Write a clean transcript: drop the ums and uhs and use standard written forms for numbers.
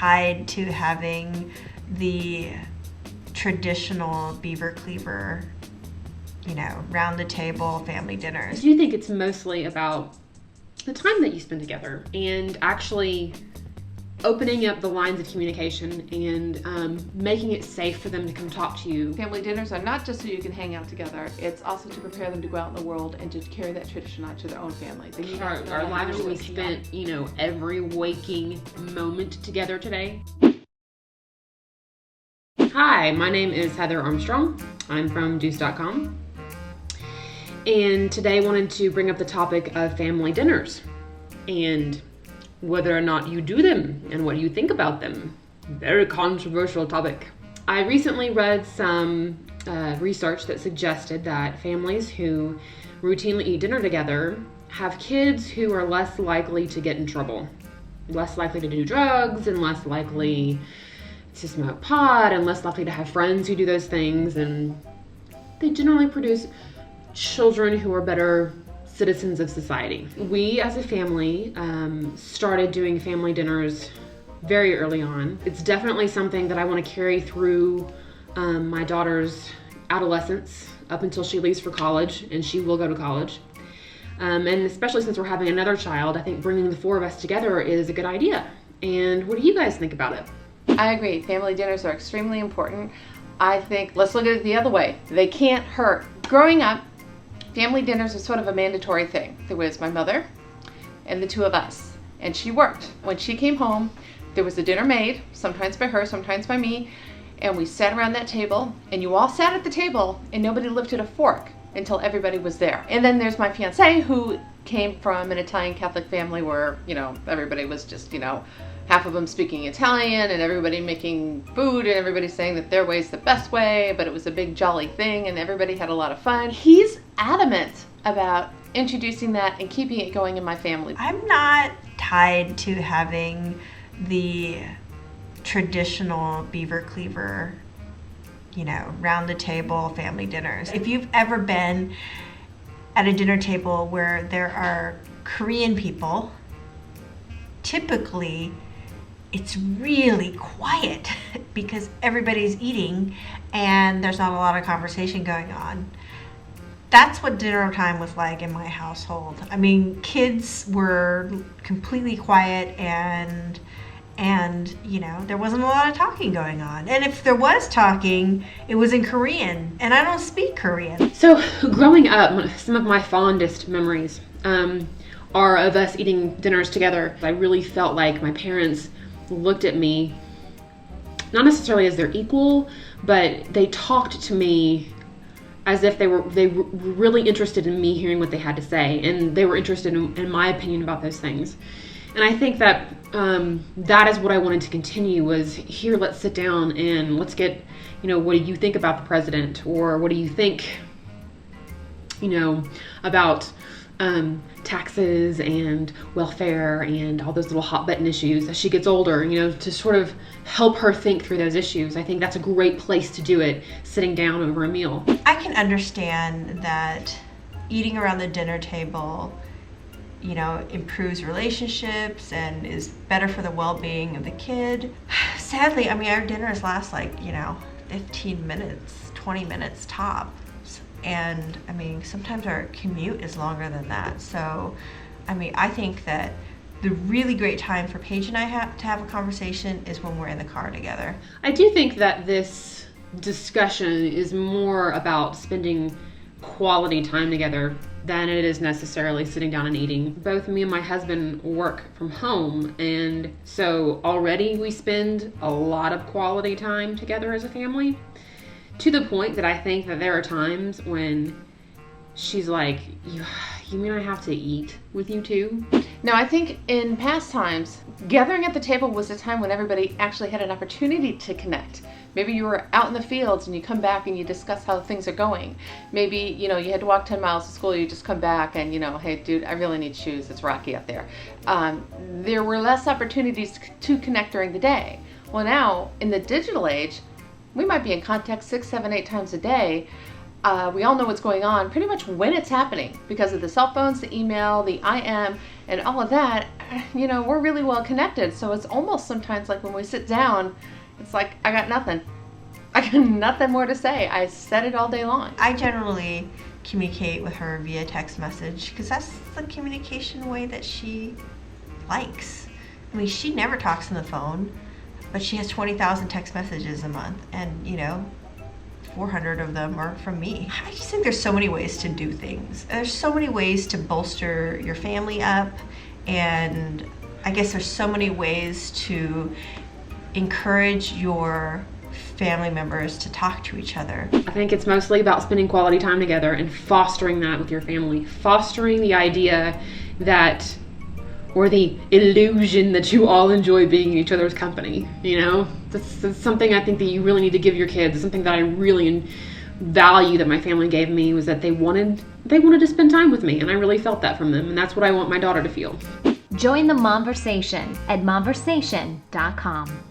tied to having the traditional Beaver Cleaver, round the table family dinners. Do you think it's mostly about the time that you spend together and actually opening up the lines of communication and making it safe for them to come talk to you? Family dinners are not just so you can hang out together. It's also to prepare them to go out in the world and to carry that tradition out to their own family. Our lives we spent, every waking moment together today. Hi, my name is Heather Armstrong. I'm from Deuce.com. And today I wanted to bring up the topic of family dinners and whether or not you do them and what you think about them. Very controversial topic. I recently read some research that suggested that families who routinely eat dinner together have kids who are less likely to get in trouble, less likely to do drugs, and less likely to smoke pot, and less likely to have friends who do those things, and they generally produce children who are better citizens of society. We as a family started doing family dinners very early on. It's definitely something that I want to carry through my daughter's adolescence up until she leaves for college, and she will go to college. And especially since we're having another child, I think bringing the four of us together is a good idea. And what do you guys think about it? I agree. Family dinners are extremely important. I think, let's look at it the other way. They can't hurt. Growing up, family dinners was sort of a mandatory thing. There was my mother and the two of us, and she worked. When she came home, there was a dinner made, sometimes by her, sometimes by me, and we sat around that table, and you all sat at the table, and nobody lifted a fork until everybody was there. And then there's my fiance, who came from an Italian Catholic family where, everybody was just, half of them speaking Italian, and everybody making food, and everybody saying that their way's the best way, but it was a big jolly thing, and everybody had a lot of fun. He's adamant about introducing that and keeping it going in my family. I'm not tied to having the traditional Beaver Cleaver, round the table family dinners. If you've ever been at a dinner table where there are Korean people, typically it's really quiet because everybody's eating and there's not a lot of conversation going on. That's what dinner time was like in my household. I mean, kids were completely quiet and there wasn't a lot of talking going on. And if there was talking, it was in Korean, and I don't speak Korean. So growing up, some of my fondest memories are of us eating dinners together. I really felt like my parents looked at me, not necessarily as their equal, but they talked to me as if they were really interested in me hearing what they had to say, and they were interested in my opinion about those things. And I think that that is what I wanted to continue, was here, let's sit down and let's get, what do you think about the president? Or what do you think, about taxes and welfare and all those little hot button issues as she gets older, to sort of help her think through those issues. I think that's a great place to do it, sitting down over a meal. I can understand that eating around the dinner table, improves relationships and is better for the well-being of the kid. Sadly, our dinners last 15 minutes, 20 minutes tops. And sometimes our commute is longer than that. So, I think that the really great time for Paige and I to have a conversation is when we're in the car together. I do think that this discussion is more about spending quality time together than it is necessarily sitting down and eating. Both me and my husband work from home, and so already we spend a lot of quality time together as a family, to the point that I think that there are times when she's like, you mean I have to eat with you too? No, I think in past times, gathering at the table was a time when everybody actually had an opportunity to connect. Maybe you were out in the fields and you come back and you discuss how things are going. Maybe, you had to walk 10 miles to school, you just come back and, hey, dude, I really need shoes. It's rocky out there. There were less opportunities to connect during the day. Well, now, in the digital age, we might be in contact 6, 7, 8 times a day. We all know what's going on pretty much when it's happening because of the cell phones, the email, the IM, and all of that we're really well connected. So it's almost sometimes like when we sit down, it's like, I got nothing. I got nothing more to say. I said it all day long. I generally communicate with her via text message because that's the communication way that she likes. I mean, she never talks on the phone, but she has 20,000 text messages a month, and 400 of them are from me. I just think there's so many ways to do things. There's so many ways to bolster your family up, and I guess there's so many ways to encourage your family members to talk to each other. I think it's mostly about spending quality time together and fostering that with your family. Fostering the idea that, or the illusion that you all enjoy being in each other's company. That's something I think that you really need to give your kids. Something that I really value that my family gave me was that they wanted to spend time with me, and I really felt that from them, and that's what I want my daughter to feel. Join the Momversation at momversation.com.